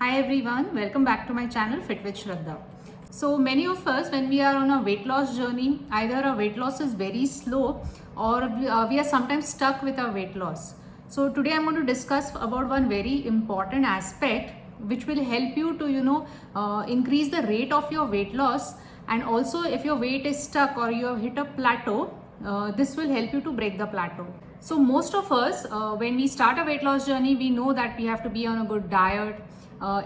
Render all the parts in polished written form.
Hi everyone, welcome back to my channel Fit with Shraddha. So many of us, when we are on a weight loss journey, either our weight loss is very slow or we are sometimes stuck with our weight loss. So today I'm going to discuss about one very important aspect which will help you to increase the rate of your weight loss, and also if your weight is stuck or you have hit a plateau, this will help you to break the plateau. So most of us, when we start a weight loss journey, we know that we have to be on a good diet,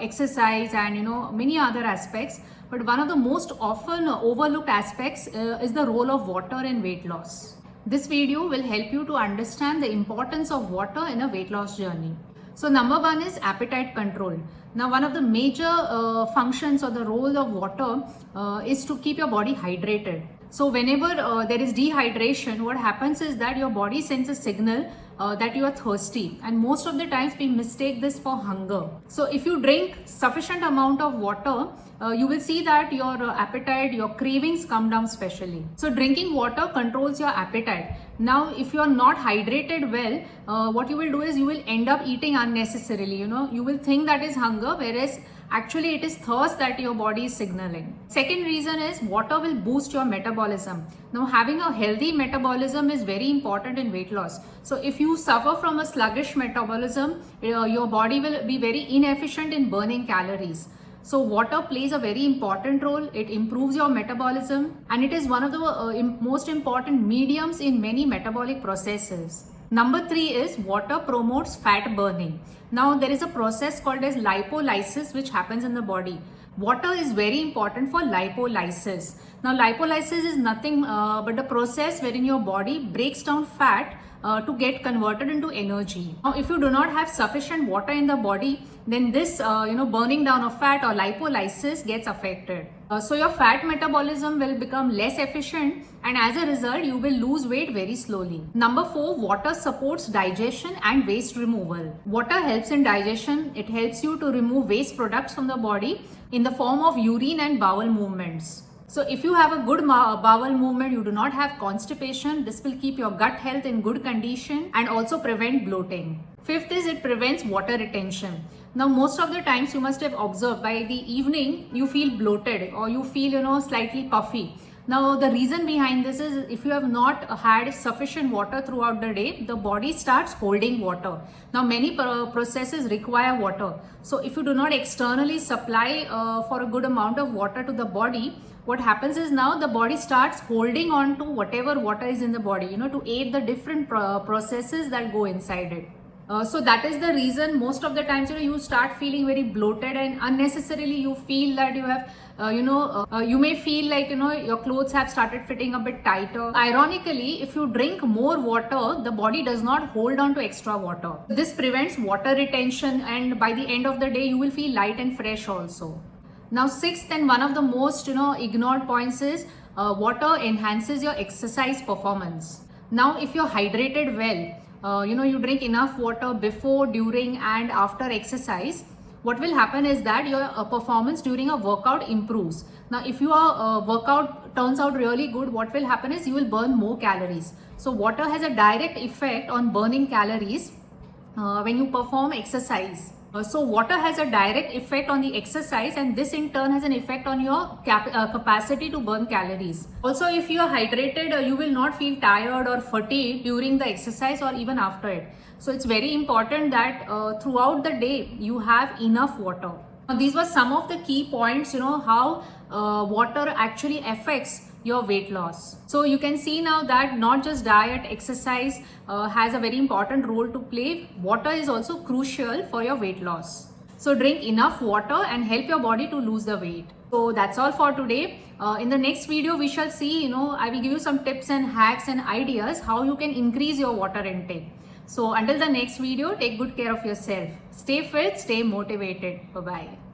exercise, and many other aspects. But one of the most often overlooked aspects is the role of water in weight loss. This video will help you to understand the importance of water in a weight loss journey. So number one is appetite control. Now one of the major functions or the role of water is to keep your body hydrated. So whenever there is dehydration, what happens is that your body sends a signal that you are thirsty, and most of the times we mistake this for hunger. So if you drink sufficient amount of water, you will see that your appetite, your cravings come down specially. So drinking water controls your appetite. Now if you are not hydrated well, what you will do is you will end up eating unnecessarily. You will think that is hunger, whereas actually it is thirst that your body is signaling. Second reason is water will boost your metabolism. Now having a healthy metabolism is very important in weight loss. So if you suffer from a sluggish metabolism, your body will be very inefficient in burning calories. So water plays a very important role. It improves your metabolism, and it is one of the most important mediums in many metabolic processes. Number three is water promotes fat burning. Now there is a process called as lipolysis which happens in the body. Water is very important for lipolysis. Now lipolysis is nothing but the process wherein your body breaks down fat to get converted into energy. Now if you do not have sufficient water in the body, then this burning down of fat or lipolysis gets affected. So your fat metabolism will become less efficient, and as a result you will lose weight very slowly. Number four, water supports digestion and waste removal. Water helps in digestion. It helps you to remove waste products from the body in the form of urine and bowel movements. So if you have a good bowel movement, you do not have constipation, this will keep your gut health in good condition and also prevent bloating. Fifth is it prevents water retention. Now most of the times you must have observed by the evening you feel bloated or you feel slightly puffy. Now the reason behind this is if you have not had sufficient water throughout the day, the body starts holding water. Now many processes require water. So if you do not externally supply for a good amount of water to the body, what happens is now the body starts holding on to whatever water is in the body, to aid the different processes that go inside it. So that is the reason most of the times you start feeling very bloated, and unnecessarily you feel that you have you may feel like your clothes have started fitting a bit tighter. Ironically, if you drink more water, the body does not hold on to extra water. This prevents water retention, and by the end of the day you will feel light and fresh also. Now sixth and one of the most ignored points is water enhances your exercise performance. Now if you're hydrated well, you drink enough water before, during and after exercise, what will happen is that your performance during a workout improves. Now if your workout turns out really good, what will happen is you will burn more calories. So water has a direct effect on burning calories when you perform exercise. So water has a direct effect on the exercise, and this in turn has an effect on your capacity to burn calories. Also, if you are hydrated, you will not feel tired or fatigued during the exercise or even after it. So it's very important that throughout the day you have enough water. Now, these were some of the key points, how water actually affects your weight loss. So you can see now that not just diet, exercise has a very important role to play. Water is also crucial for your weight loss. So drink enough water and help your body to lose the weight. So that's all for today. In the next video we shall see, I will give you some tips and hacks and ideas how you can increase your water intake. So until the next video, take good care of yourself. Stay fit, stay motivated. Bye-bye.